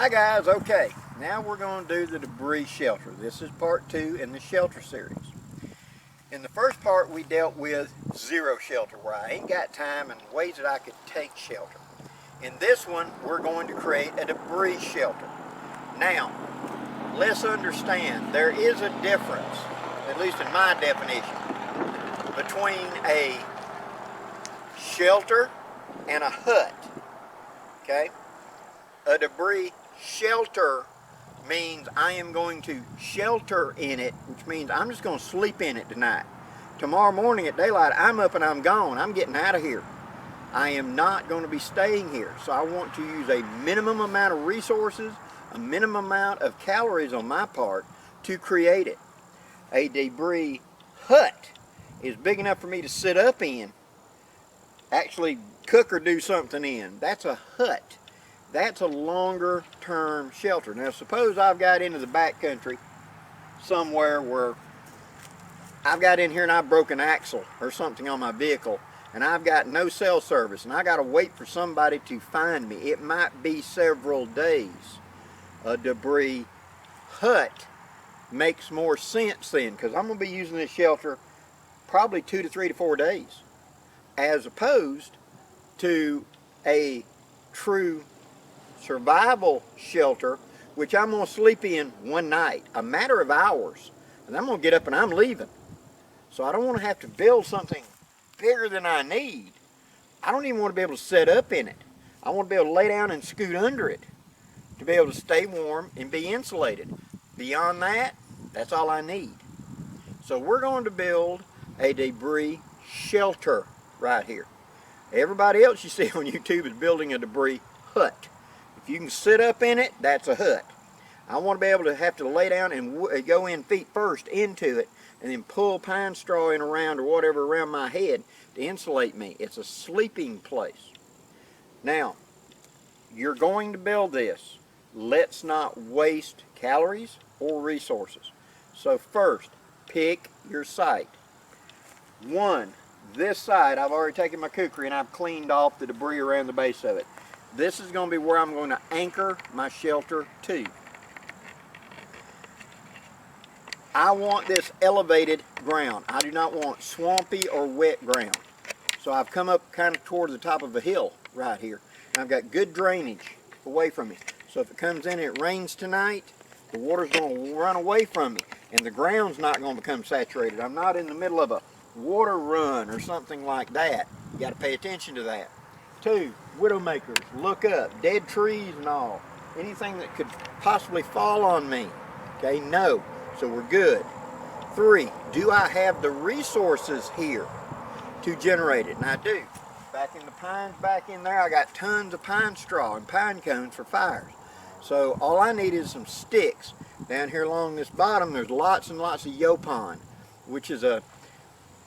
Hi guys, okay, now we're going to do the debris shelter. This is part 2 in the shelter series. In the first part we dealt with zero shelter, where I ain't got time and ways that I could take shelter. In this one we're going to create a debris shelter. Now, let's understand there is a difference, at least in my definition, between a shelter and a hut. Okay? A debris shelter means I am going to shelter in it, which means I'm just going to sleep in it tonight. Tomorrow morning at daylight, I'm up and I'm gone. I'm getting out of here. I am not going to be staying here. So I want to use a minimum amount of resources, a minimum amount of calories on my part to create it. A debris hut is big enough for me to sit up in, actually cook or do something in. That's a hut. That's a longer term shelter. Now suppose I've got into the back country somewhere where I've got in here and I've broken an axle or something on my vehicle and I've got no cell service and I got to wait for somebody to find me. It might be several days. A debris hut makes more sense then, because I'm going to be using this shelter probably 2 to 3 to 4 days, as opposed to a true survival shelter, which I'm going to sleep in one night, a matter of hours, and I'm going to get up and I'm leaving. So I don't want to have to build something bigger than I need. I don't even want to be able to set up in it. I want to be able to lay down and scoot under it to be able to stay warm and be insulated. Beyond that, that's all I need. So we're going to build a debris shelter right here. Everybody else you see on YouTube is building a debris hut. If you can sit up in it, that's a hut. I want to be able to have to lay down and go in feet first into it and then pull pine straw in around or whatever around my head to insulate me. It's a sleeping place. Now, you're going to build this. Let's not waste calories or resources. So first, pick your site. One, this side, I've already taken my kukri and I've cleaned off the debris around the base of it. This is going to be where I'm going to anchor my shelter to. I want this elevated ground. I do not want swampy or wet ground. So I've come up kind of toward the top of a hill right here. And I've got good drainage away from me. So if it comes in and it rains tonight, the water's going to run away from me. And the ground's not going to become saturated. I'm not in the middle of a water run or something like that. You got to pay attention to that. 2, widowmakers, look up, dead trees and all. Anything that could possibly fall on me. Okay, no. So we're good. 3, do I have the resources here to generate it? And I do. Back in the pines, back in there, I got tons of pine straw and pine cones for fires. So all I need is some sticks. Down here along this bottom, there's lots and lots of yopon, which is a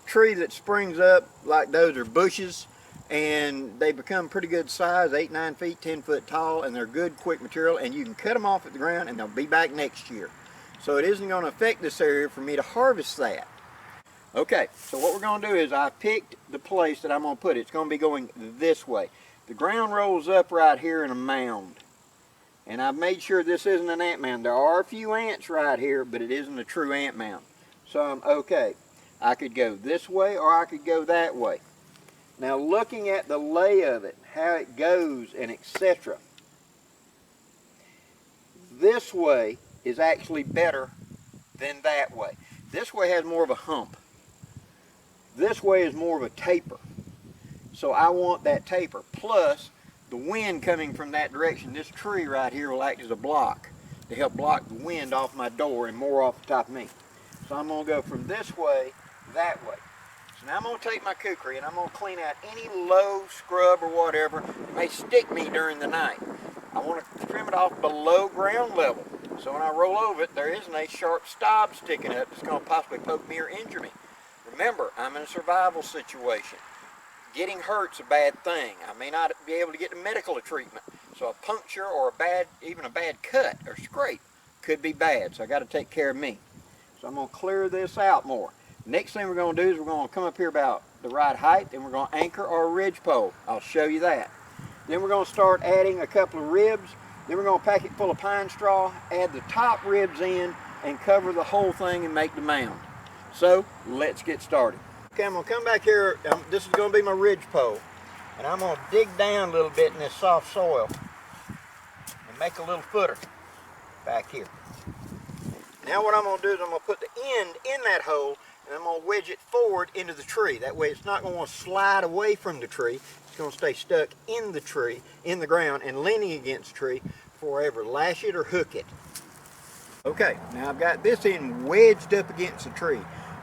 tree that springs up like those are bushes, and they become pretty good size, 8, 9 feet, 10 foot tall, and they're good, quick material, and you can cut them off at the ground and they'll be back next year. So it isn't going to affect this area for me to harvest that. Okay, so what we're going to do is I picked the place that I'm going to put it. It's going to be going this way. The ground rolls up right here in a mound. And I've made sure this isn't an ant mound. There are a few ants right here, but it isn't a true ant mound. So I'm okay. I could go this way or I could go that way. Now looking at the lay of it, how it goes and etc. This way is actually better than that way. This way has more of a hump. This way is more of a taper. So I want that taper. Plus, the wind coming from that direction, this tree right here will act as a block to help block the wind off my door and more off the top of me. So I'm going to go from this way, that way. So now I'm going to take my kukri and I'm going to clean out any low scrub or whatever that may stick me during the night. I want to trim it off below ground level. So when I roll over it, there isn't a sharp stub sticking up that's going to possibly poke me or injure me. Remember, I'm in a survival situation. Getting hurt's a bad thing. I may not be able to get the medical treatment. So a puncture or even a bad cut or scrape could be bad. So I got to take care of me. So I'm going to clear this out more. Next thing we're going to do is we're going to come up here about the right height and we're going to anchor our ridge pole. I'll show you that. Then we're going to start adding a couple of ribs Then we're going to pack it full of pine straw, add the top ribs in, and cover the whole thing and make the mound. So let's get started. Okay, I'm going to come back here. This is going to be my ridge pole. And I'm going to dig down a little bit in this soft soil and make a little footer back here. Now what I'm going to do is I'm going to put the end in that hole and I'm going to wedge it forward into the tree. That way it's not going to slide away from the tree. It's going to stay stuck in the tree, in the ground, and leaning against the tree before I ever lash it or hook it. Okay, now I've got this end wedged up against the tree.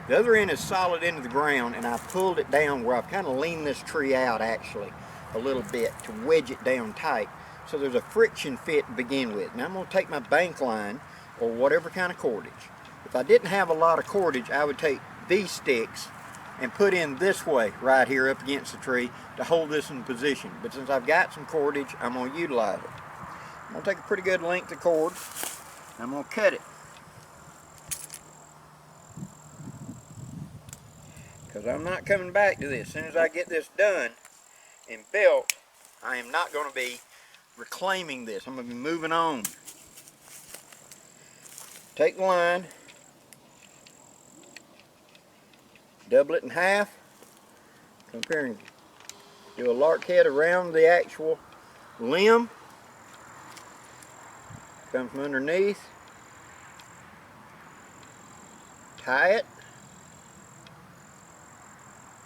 The other end is solid into the ground, and I pulled it down where I've kind of leaned this tree out actually a little bit to wedge it down tight. So there's a friction fit to begin with. Now I'm going to take my bank line or whatever kind of cordage. If I didn't have a lot of cordage, I would take these sticks and put in this way right here up against the tree to hold this in position. But since I've got some cordage, I'm going to utilize it. I'm going to take a pretty good length of cord and I'm going to cut it. Because I'm not coming back to this. As soon as I get this done and built, I am not going to be reclaiming this. I'm going to be moving on. Take the line, double it in half, come here and do a lark head around the actual limb, come from underneath, tie it.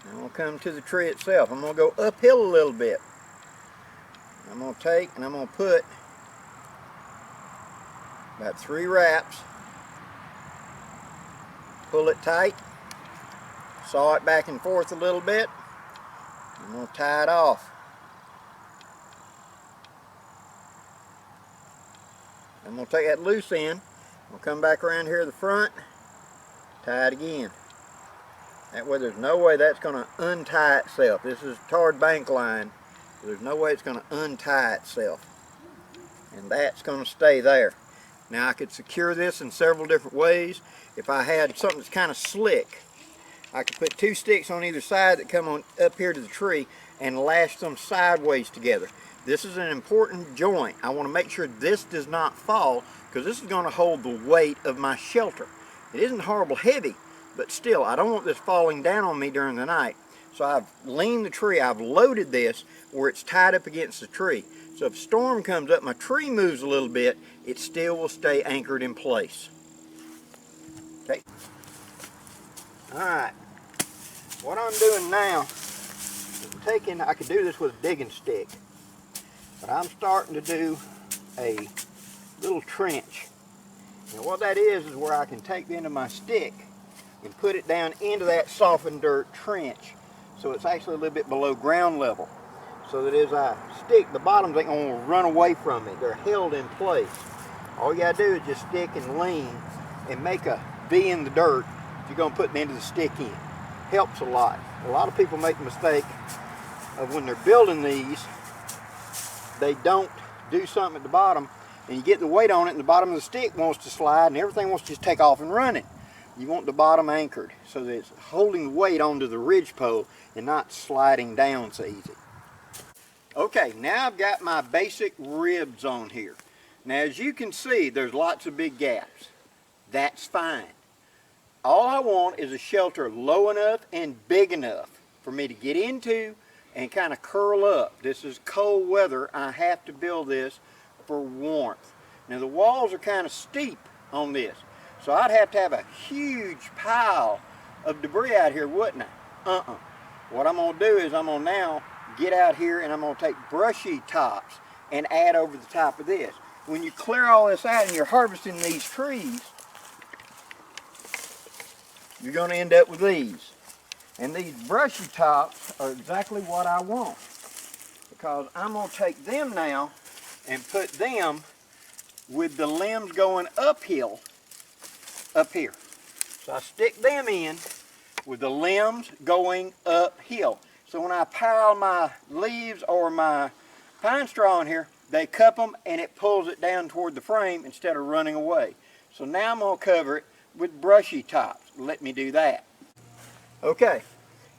I'm going to come to the tree itself. I'm going to go uphill a little bit. I'm going to take and I'm going to put about 3 wraps, pull it tight, saw it back and forth a little bit. I'm going to tie it off. I'm going to take that loose end, I'll come back around here to the front, tie it again. That way there's no way that's going to untie itself. This is tarred bank line, so there's no way it's going to untie itself. And that's going to stay there. Now I could secure this in several different ways. If I had something that's kind of slick, I could put 2 sticks on either side that come on up here to the tree and lash them sideways together. This is an important joint. I want to make sure this does not fall because this is going to hold the weight of my shelter. It isn't horrible heavy, but still I don't want this falling down on me during the night. So I've leaned the tree, I've loaded this where it's tied up against the tree. So if a storm comes up, my tree moves a little bit, it still will stay anchored in place. Okay. Alright. What I'm doing now is taking, I could do this with a digging stick, but I'm starting to do a little trench. Now what that is where I can take the end of my stick and put it down into that softened dirt trench so it's actually a little bit below ground level. So that as I stick, the bottoms ain't going to run away from me. They're held in place. All you got to do is just stick and lean and make a V in the dirt if you're going to put the end of the stick in. Helps a lot. A lot of people make the mistake of when they're building these, they don't do something at the bottom and you get the weight on it and the bottom of the stick wants to slide and everything wants to just take off and run it. You want the bottom anchored so that it's holding the weight onto the ridge pole and not sliding down so easy. Okay, now I've got my basic ribs on here. Now as you can see, there's lots of big gaps. That's fine. All I want is a shelter low enough and big enough for me to get into and kind of curl up. This is cold weather. I have to build this for warmth. Now the walls are kind of steep on this, so I'd have to have a huge pile of debris out here, wouldn't I? What I'm going to do is I'm going to now get out here and I'm going to take brushy tops and add over the top of this. When you clear all this out and you're harvesting these trees, you're going to end up with these. And these brushy tops are exactly what I want, because I'm going to take them now and put them with the limbs going uphill up here. So I stick them in with the limbs going uphill. So when I pile my leaves or my pine straw in here, they cup them and it pulls it down toward the frame instead of running away. So now I'm going to cover it with brushy tops. Let me do that. Okay,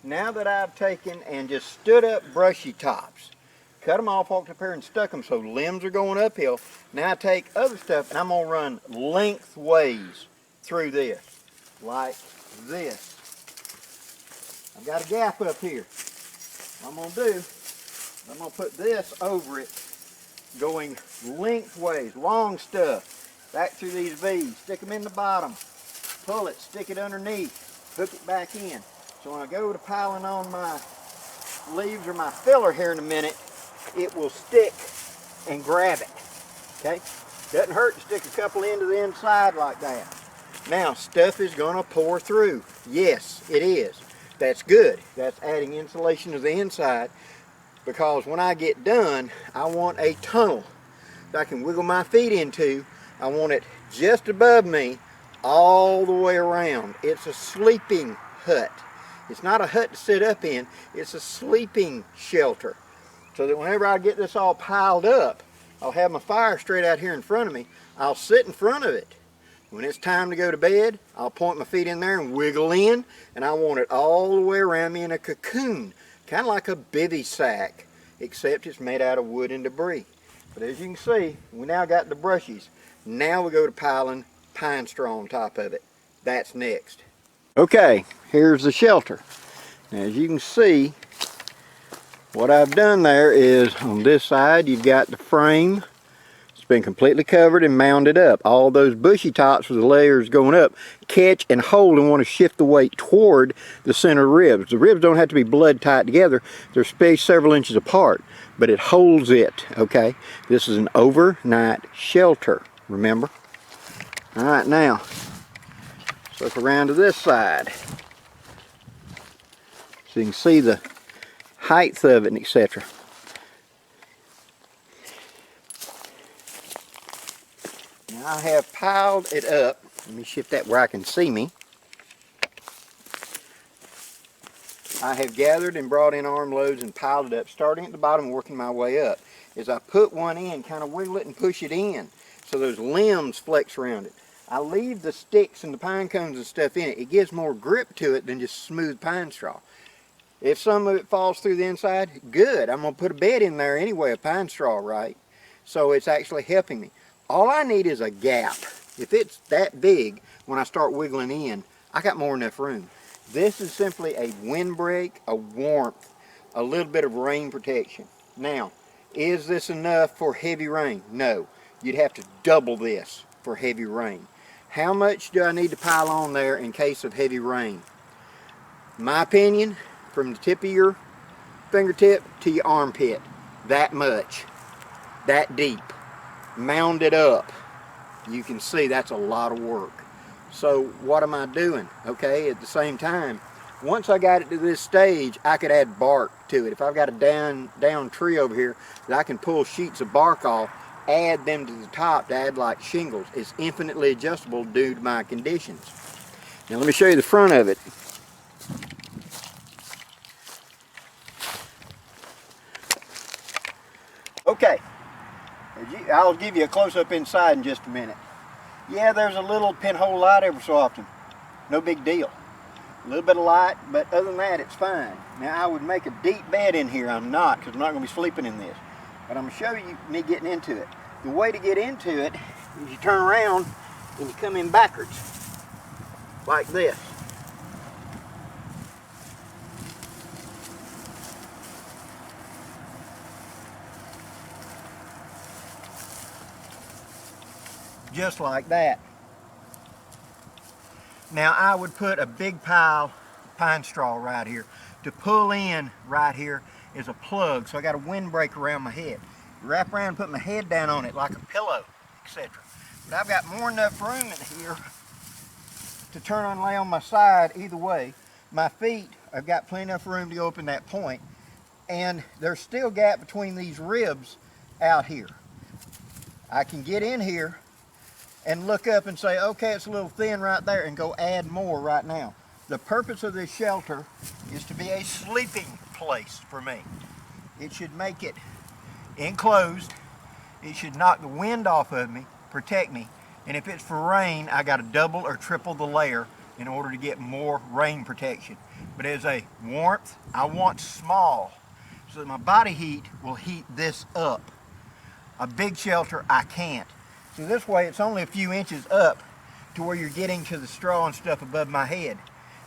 now that I've taken and just stood up brushy tops, cut them off, walked up here and stuck them so limbs are going uphill. Now I take other stuff and I'm gonna run lengthways through this, like this. I've got a gap up here. What I'm gonna do, I'm gonna put this over it, going lengthways, long stuff, back through these V's, stick them in the bottom, pull it, stick it underneath, hook it back in. So when I go to piling on my leaves or my filler here in a minute, it will stick and grab it, okay? Doesn't hurt to stick a couple into the inside like that. Now, stuff is gonna pour through. Yes, it is. That's good. That's adding insulation to the inside, because when I get done, I want a tunnel that I can wiggle my feet into. I want it just above me all the way around. It's a sleeping hut. It's not a hut to sit up in, it's a sleeping shelter. So that whenever I get this all piled up, I'll have my fire straight out here in front of me. I'll sit in front of it. When it's time to go to bed, I'll point my feet in there and wiggle in, and I want it all the way around me in a cocoon, kind of like a bivy sack, except it's made out of wood and debris. But as you can see, we now got the brushes. Now we go to piling pine straw on top of it. That's next. Okay, here's the shelter. Now, as you can see, what I've done there is on this side, you've got the frame. It's been completely covered and mounded up. All those bushy tops with the layers going up catch and hold and want to shift the weight toward the center ribs. The ribs don't have to be blood tight together. They're spaced several inches apart, but it holds it, okay? This is an overnight shelter, remember? All right, now, let's look around to this side. So you can see the height of it and etc. Now I have piled it up. Let me shift that where I can see me. I have gathered and brought in arm loads and piled it up, starting at the bottom and working my way up. As I put one in, kind of wiggle it and push it in so those limbs flex around it. I leave the sticks and the pine cones and stuff in it. It gives more grip to it than just smooth pine straw. If some of it falls through the inside, good. I'm going to put a bed in there anyway, a pine straw, right? So it's actually helping me. All I need is a gap. If it's that big, when I start wiggling in, I got more than enough room. This is simply a windbreak, a warmth, a little bit of rain protection. Now, is this enough for heavy rain? No. You'd have to double this for heavy rain. How much do I need to pile on there in case of heavy rain? My opinion, from the tip of your fingertip to your armpit, that much, that deep, mound it up. You can see that's a lot of work. So what am I doing? Okay, at the same time, once I got it to this stage, I could add bark to it. If I've got a down tree over here that I can pull sheets of bark off, add them to the top to add like shingles. It's infinitely adjustable due to my conditions. Now let me show you the front of it. Okay, I'll give you a close-up inside in just a minute. Yeah, there's a little pinhole light every so often. No big deal. A little bit of light, but other than that, it's fine. Now, I would make a deep bed in here. I'm not, because I'm not going to be sleeping in this. But I'm going to show you me getting into it. The way to get into it is you turn around and you come in backwards, like this. Just like that. Now I would put a big pile of pine straw right here. To pull in right here is a plug, so I got a windbreak around my head. Wrap around and put my head down on it like a pillow, etc. But I've got more than enough room in here to turn and lay on my side either way. My feet, I've got plenty enough room to go up in that point, and there's still gap between these ribs out here. I can get in here and look up and say, okay, it's a little thin right there, and go add more right now. The purpose of this shelter is to be a sleeping place for me. It should make it enclosed. It should knock the wind off of me, protect me, and if it's for rain, I got to double or triple the layer in order to get more rain protection. But as a warmth, I want small. so that my body heat will heat this up. A big shelter, I can't. So this way it's only a few inches up to where you're getting to the straw and stuff above my head.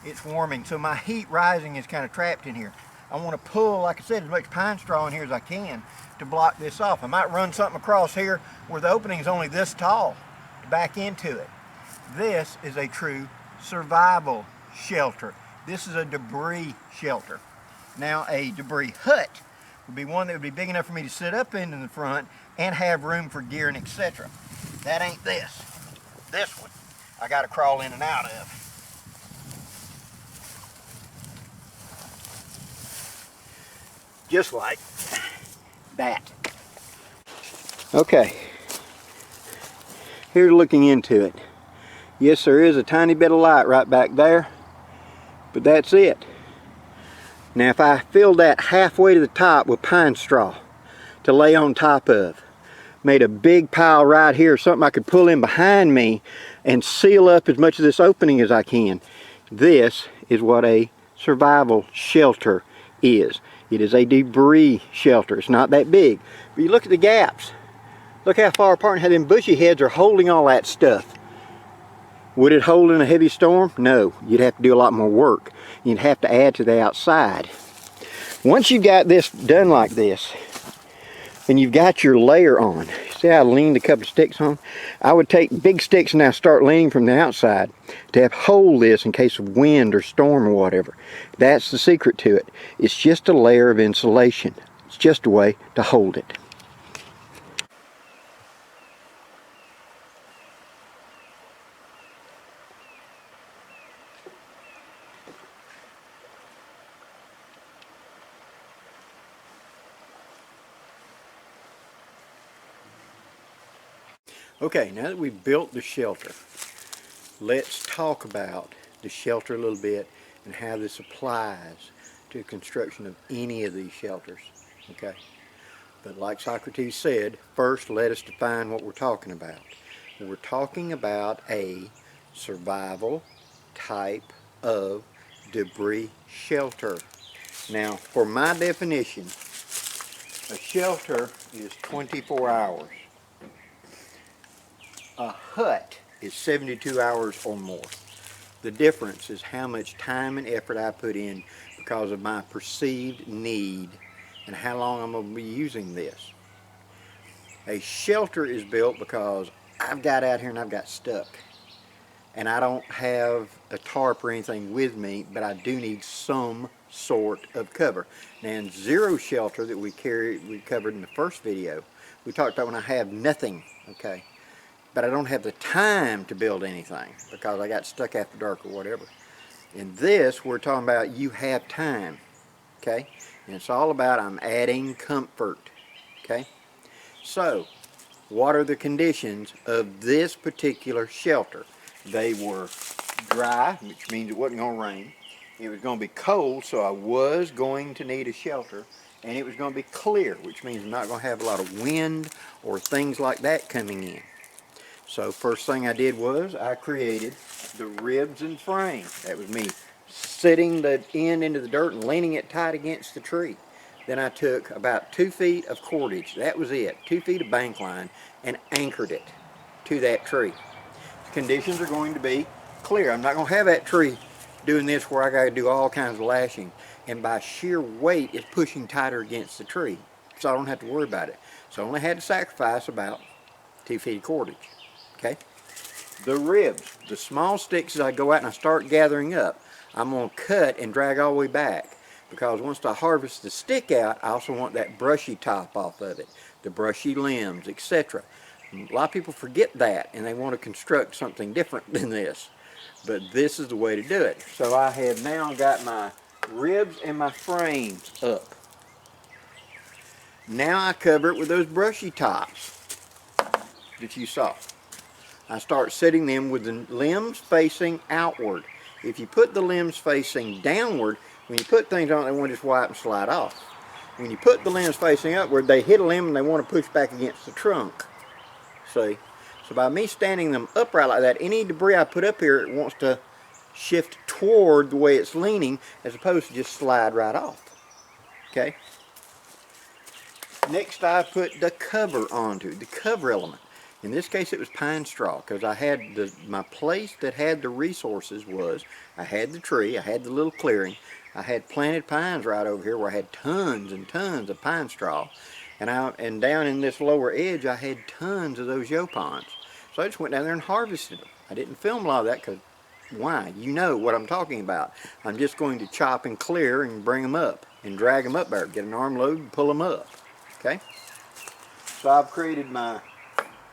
It's warming, so my heat rising is kind of trapped in here. I want to pull, like I said, as much pine straw in here as I can to block this off. I might run something across here where the opening is only this tall to back into it. This is a true survival shelter. This is a debris shelter. Now a debris hut would be one that would be big enough for me to sit up in the front and have room for gear and etc. That ain't this. This one I got to crawl in and out of. Just like that. Okay, here's looking into it. Yes, there is a tiny bit of light right back there, but that's it. Now if I filled that halfway to the top with pine straw to lay on top of, made a big pile right here, something I could pull in behind me and seal up as much of this opening as I can. This is what a survival shelter is. It is a debris shelter. It's not that big. But you look at the gaps. Look how far apart and how them bushy heads are holding all that stuff. Would it hold in a heavy storm? No. You'd have to do a lot more work. You'd have to add to the outside. Once you've got this done like this, and you've got your layer on, see how I leaned a couple of sticks on? I would take big sticks and now start leaning from the outside to help hold this in case of wind or storm or whatever. That's the secret to it. It's just a layer of insulation. It's just a way to hold it. Okay, now that we've built the shelter, let's talk about the shelter a little bit and how this applies to the construction of any of these shelters. Okay, but like Socrates said, first let us define what we're talking about. We're talking about a survival type of debris shelter. Now, for my definition, a shelter is 24 hours. A hut is 72 hours or more. The difference is how much time and effort I put in because of my perceived need and how long I'm going to be using this. A shelter is built because I've got out here and I've got stuck. And I don't have a tarp or anything with me, but I do need some sort of cover. Now in zero shelter that we covered in the first video, we talked about when I have nothing, okay? But I don't have the time to build anything because I got stuck after dark or whatever. In this, we're talking about you have time, okay? And it's all about I'm adding comfort, okay? So, what are the conditions of this particular shelter? They were dry, which means it wasn't going to rain. It was going to be cold, so I was going to need a shelter. And it was going to be clear, which means I'm not going to have a lot of wind or things like that coming in. So first thing I did was I created the ribs and frame. That was me sitting the end into the dirt and leaning it tight against the tree. Then I took about 2 feet of cordage, that was it, 2 feet of bank line, and anchored it to that tree. The conditions are going to be clear. I'm not going to have that tree doing this where I got to do all kinds of lashing, and by sheer weight it's pushing tighter against the tree, so I don't have to worry about it. So I only had to sacrifice about 2 feet of cordage. Okay, the ribs, the small sticks as I go out and I start gathering up, I'm going to cut and drag all the way back because once I harvest the stick out, I also want that brushy top off of it, the brushy limbs, etc. A lot of people forget that and they want to construct something different than this, but this is the way to do it. So I have now got my ribs and my frames up. Now I cover it with those brushy tops that you saw. I start setting them with the limbs facing outward. If you put the limbs facing downward, when you put things on, they want to just wipe and slide off. When you put the limbs facing upward, they hit a limb and they want to push back against the trunk. See? So by me standing them upright like that, any debris I put up here, it wants to shift toward the way it's leaning as opposed to just slide right off. Okay? Next I put the cover onto, the cover element. In this case it was pine straw, because I had my place that had the resources was, I had the tree, I had the little clearing, I had planted pines right over here where I had tons and tons of pine straw, and down in this lower edge I had tons of those yopons. So I just went down there and harvested them. I didn't film a lot of that because why? You know what I'm talking about. I'm just going to chop and clear and bring them up and drag them up there, get an arm load and pull them up. Okay? So I've created my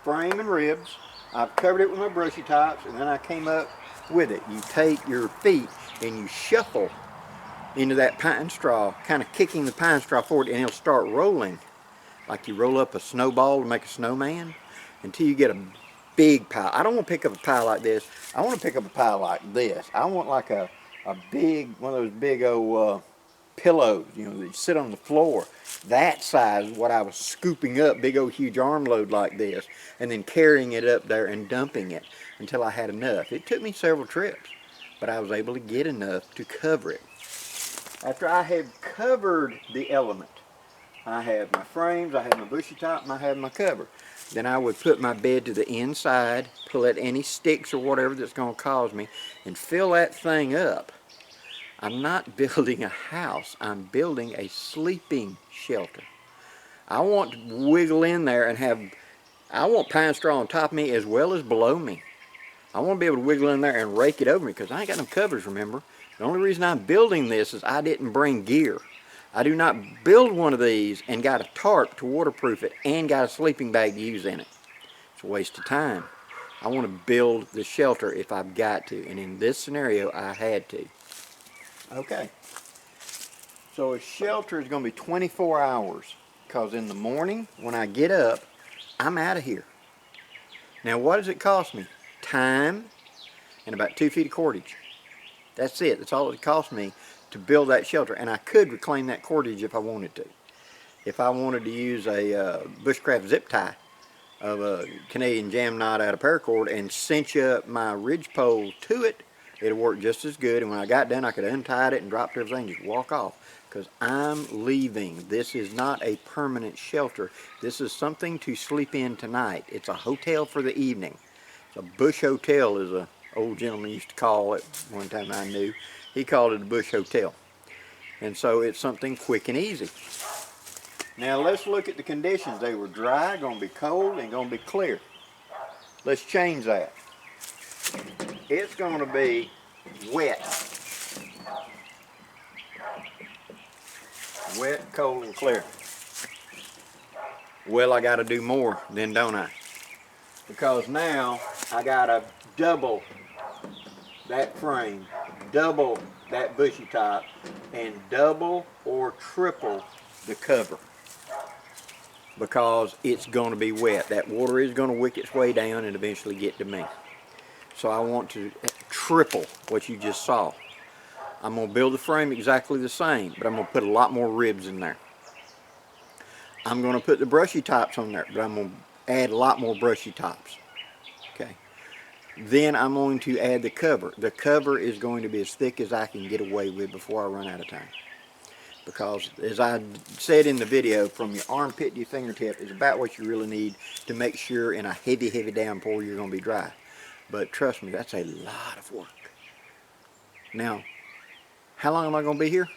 frame and ribs. I've covered it with my brushy tops, and then I came up with it. You take your feet and you shuffle into that pine straw, kind of kicking the pine straw forward, and it'll start rolling like you roll up a snowball to make a snowman until you get a big pile. I don't want to pick up a pile like this. I want to pick up a pile like this. I want like a big, one of those big old pillows, you know, that you sit on the floor. That size is what I was scooping up, big old huge arm load like this, and then carrying it up there and dumping it until I had enough. It took me several trips, but I was able to get enough to cover it. After I had covered the element, I have my frames, I have my bushy top, and I have my cover. Then I would put my bed to the inside, pull out any sticks or whatever that's going to cause me, and fill that thing up. I'm not building a house, I'm building a sleeping shelter. I want to wiggle in there and I want pine straw on top of me as well as below me. I want to be able to wiggle in there and rake it over me because I ain't got no covers, remember. The only reason I'm building this is I didn't bring gear. I do not build one of these and got a tarp to waterproof it and got a sleeping bag to use in it. It's a waste of time. I want to build the shelter if I've got to, and in this scenario I had to. Okay, so a shelter is going to be 24 hours because in the morning when I get up, I'm out of here. Now what does it cost me? Time and about 2 feet of cordage. That's it. That's all it cost me to build that shelter, and I could reclaim that cordage if I wanted to. If I wanted to use a bushcraft zip tie of a Canadian jam knot out of paracord and cinch up my ridge pole to it, it'll work just as good, and when I got done I could untie it and drop everything and just walk off because I'm leaving. This is not a permanent shelter. This is something to sleep in tonight. It's a hotel for the evening. It's a bush hotel, as an old gentleman used to call it one time I knew. He called it a bush hotel. And so it's something quick and easy. Now let's look at the conditions. They were dry, going to be cold, and going to be clear. Let's change that. It's going to be wet. Wet, cold, and clear. Well, I got to do more then, don't I? Because now I got to double that frame, double that bushy top, and double or triple the cover because it's going to be wet. That water is going to wick its way down and eventually get to me. So I want to triple what you just saw. I'm going to build the frame exactly the same, but I'm going to put a lot more ribs in there. I'm going to put the brushy tops on there, but I'm going to add a lot more brushy tops. Okay. Then I'm going to add the cover. The cover is going to be as thick as I can get away with before I run out of time. Because as I said in the video, from your armpit to your fingertip is about what you really need to make sure in a heavy, heavy downpour you're going to be dry. But trust me, that's a lot of work. Now, how long am I going to be here?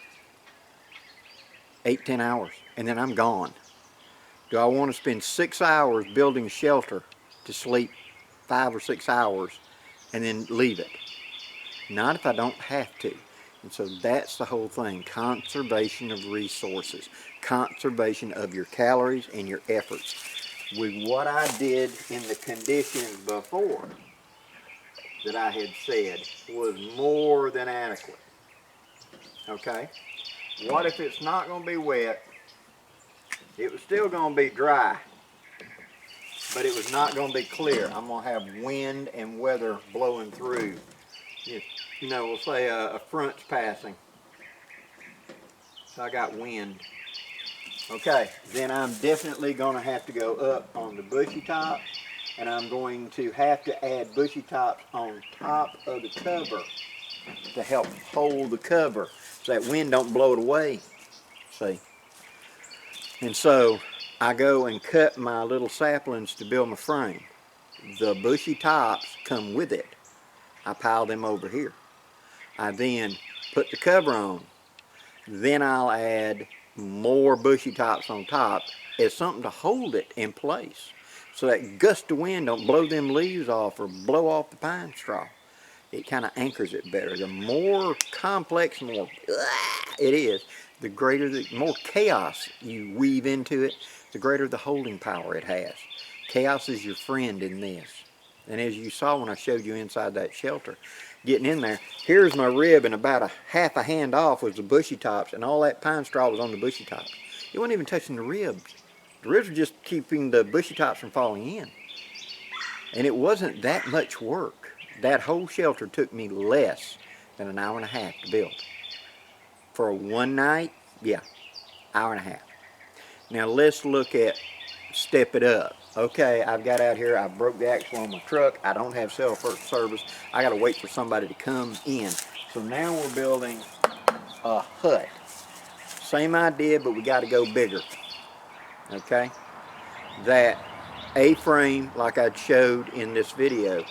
8-10 hours, and then I'm gone. Do I want to spend 6 hours building a shelter to sleep 5 or 6 hours and then leave it? Not if I don't have to. And so that's the whole thing. Conservation of resources. Conservation of your calories and your efforts. With what I did in the conditions before that I had said was more than adequate. Okay? What if it's not going to be wet? It was still going to be dry, but it was not going to be clear. I'm going to have wind and weather blowing through. You know, we'll say a front's passing. So I got wind. Okay, then I'm definitely going to have to go up on the bushy top, and I'm going to have to add bushy tops on top of the cover to help hold the cover so that wind don't blow it away. See? And so I go and cut my little saplings to build my frame. The bushy tops come with it. I pile them over here. I then put the cover on. Then I'll add more bushy tops on top as something to hold it in place, so that gust of wind don't blow them leaves off or blow off the pine straw. It kind of anchors it better. The more complex, more it is, the greater, the more chaos you weave into it, the greater the holding power it has. Chaos is your friend in this. And as you saw when I showed you inside that shelter, getting in there, here's my rib, and about a half a hand off was the bushy tops, and all that pine straw was on the bushy tops. It wasn't even touching the ribs. The ribs were just keeping the bushy tops from falling in. And it wasn't that much work. That whole shelter took me less than an hour and a half to build. For one night, yeah, hour and a half. Now let's look at step it up. Okay, I've got out here, I broke the axle on my truck. I don't have cell phone service. I gotta wait for somebody to come in. So now we're building a hut. Same idea, but we gotta go bigger. Okay? That A-frame, like I showed in this video,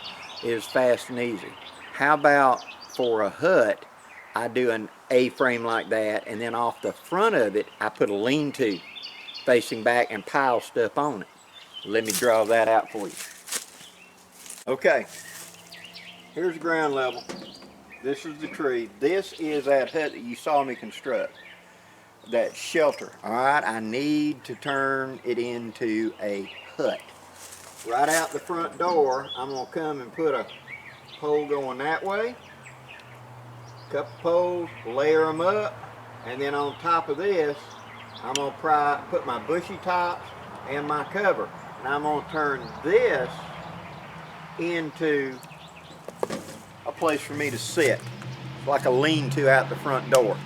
is fast and easy. How about for a hut, I do an A-frame like that, and then off the front of it, I put a lean-to facing back and pile stuff on it. Let me draw that out for you. Okay, here's the ground level. This is the tree. This is that hut that you saw me construct. That shelter. All right, I need to turn it into a hut. Right out the front door, I'm gonna come and put a pole going that way. Couple poles, layer them up, and then on top of this, I'm gonna put my bushy tops and my cover. And I'm gonna turn this into a place for me to sit. It's like a lean-to out the front door.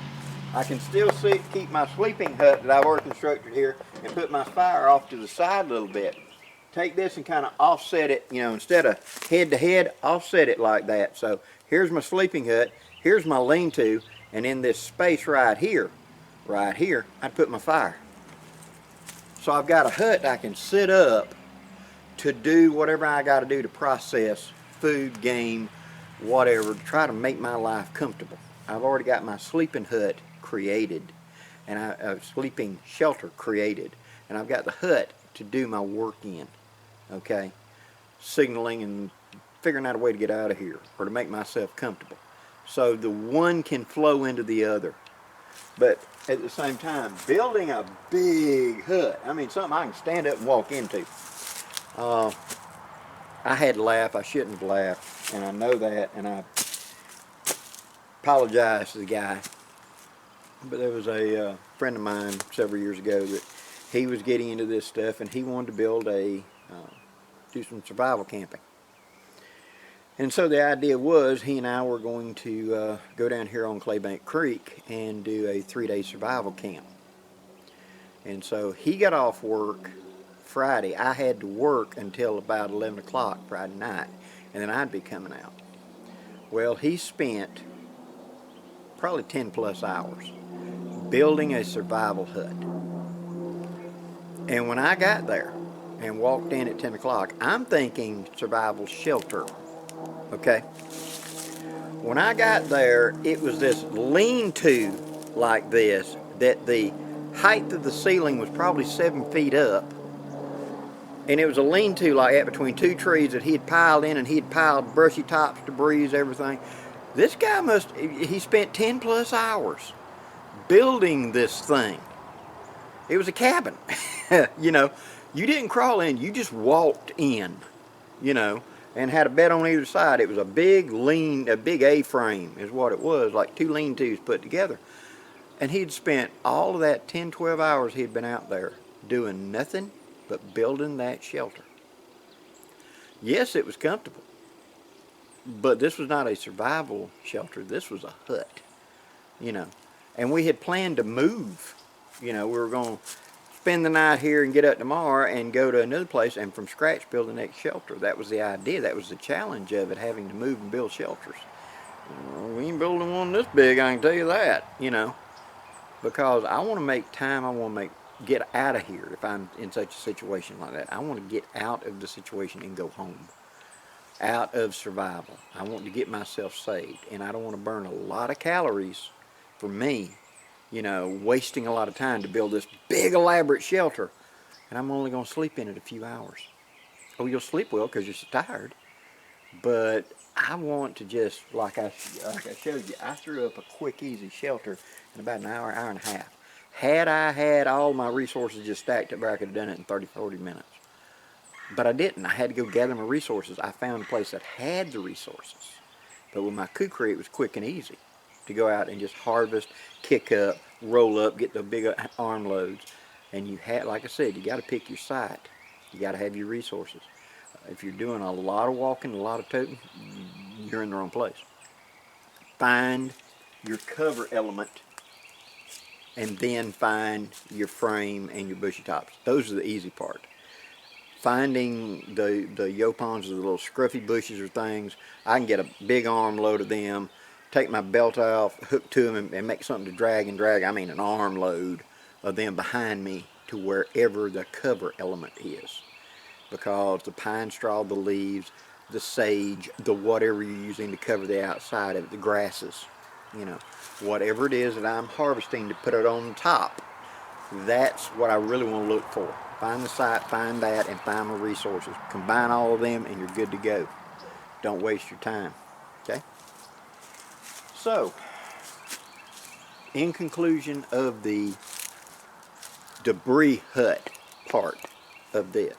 I can still keep my sleeping hut that I've already constructed here and put my fire off to the side a little bit. Take this and kind of offset it, you know, instead of head to head, offset it like that. So here's my sleeping hut, here's my lean-to, and in this space right here, I'd put my fire. So I've got a hut I can sit up to do whatever I got to do to process food, game, whatever, to try to make my life comfortable. I've already got my sleeping hut created, and a sleeping shelter created, and I've got the hut to do my work in, okay? Signaling and figuring out a way to get out of here or to make myself comfortable. So the one can flow into the other. But at the same time, building a big hut, I mean something I can stand up and walk into. I had to laugh. I shouldn't have laughed, and I know that, and I apologize to the guy. But there was a friend of mine several years ago that he was getting into this stuff, and he wanted to build do some survival camping. And so the idea was he and I were going to go down here on Claybank Creek and do a 3-day survival camp. And so he got off work Friday. I had to work until about 11 o'clock Friday night, and then I'd be coming out. Well, he spent probably 10 plus hours building a survival hut. And when I got there and walked in at 10 o'clock, I'm thinking survival shelter, okay? When I got there, it was this lean-to like this, that the height of the ceiling was probably 7 feet up. And it was a lean-to like that between two trees that he had piled in, and he had piled brushy tops, debris, everything. This guy he spent 10 plus hours building this thing. It was a cabin. You know, you didn't crawl in, you just walked in, you know, and had a bed on either side. It was a big A-frame is what it was, like two lean-tos put together. And he'd spent all of that 10, 12 hours he'd been out there doing nothing but building that shelter. Yes, it was comfortable, but this was not a survival shelter. This was a hut, you know. And we had planned to move. You know, we were going to spend the night here and get up tomorrow and go to another place and from scratch build the next shelter. That was the idea. That was the challenge of it, having to move and build shelters. We ain't building one this big, I can tell you that, you know, because I want to make time. I want to make get out of here if I'm in such a situation like that. I want to get out of the situation and go home. Out of survival. I want to get myself saved. And I don't want to burn a lot of calories for me, you know, wasting a lot of time to build this big elaborate shelter. And I'm only going to sleep in it a few hours. Oh, you'll sleep well because you're so tired. But I want to just, like I showed you, I threw up a quick, easy shelter in about an hour, hour and a half. Had I had all my resources just stacked up where I could have done it in 30, 40 minutes. But I didn't. I had to go gather my resources. I found a place that had the resources. But with my kukri, it was quick and easy to go out and just harvest, kick up, roll up, get the big arm loads. And you had, like I said, you got to pick your site. You got to have your resources. If you're doing a lot of walking, a lot of toting, you're in the wrong place. Find your cover element and then find your frame and your bushy tops. Those are the easy part. Finding the yopons, the little scruffy bushes or things, I can get a big arm load of them, take my belt off, hook to them, and make something to drag and drag. I mean an arm load of them behind me to wherever the cover element is. Because the pine straw, the leaves, the sage, the whatever you're using to cover the outside of it, the grasses, you know, whatever it is that I'm harvesting to put it on the top, that's what I really want to look for. Find the site, find that, and find the resources. Combine all of them and you're good to go. Don't waste your time, okay? So, in conclusion of the debris hut part of this,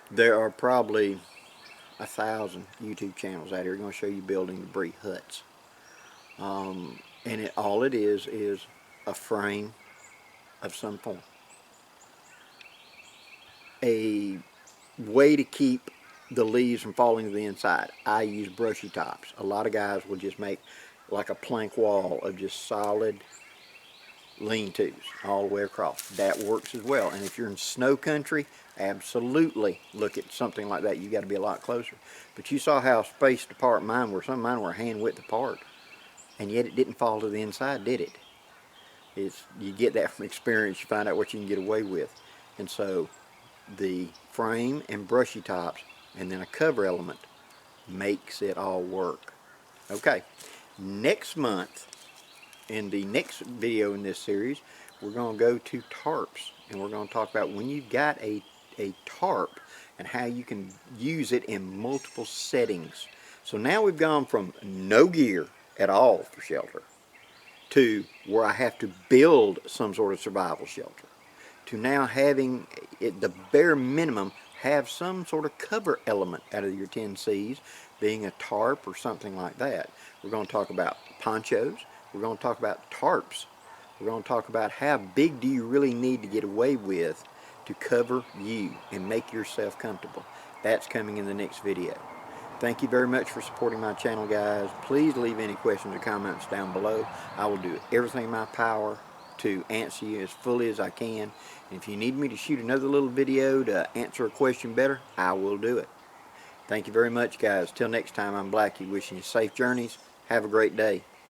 there are probably 1,000 YouTube channels out here going to show you building debris huts. And all it is a frame of some form. A way to keep the leaves from falling to the inside. I use brushy tops. A lot of guys will just make like a plank wall of just solid lean-tos all the way across. That works as well. And if you're in snow country, absolutely look at something like that. You got to be a lot closer. But you saw how spaced apart mine were. Some of mine were hand width apart, and yet it didn't fall to the inside, did it? You get that from experience. You find out what you can get away with. And so the frame and brushy tops and then a cover element makes it all work. Okay, next month, in the next video in this series, we're going to go to tarps, and we're going to talk about when you've got a tarp and how you can use it in multiple settings. So now we've gone from no gear at all for shelter to where I have to build some sort of survival shelter, to now having it, the bare minimum, have some sort of cover element out of your 10Cs, being a tarp or something like that. We're going to talk about ponchos. We're going to talk about tarps. We're going to talk about how big do you really need to get away with to cover you and make yourself comfortable. That's coming in the next video. Thank you very much for supporting my channel, guys. Please leave any questions or comments down below. I will do everything in my power to answer you as fully as I can. And if you need me to shoot another little video to answer a question better, I will do it. Thank you very much, guys. Till next time, I'm Blackie, wishing you safe journeys. Have a great day.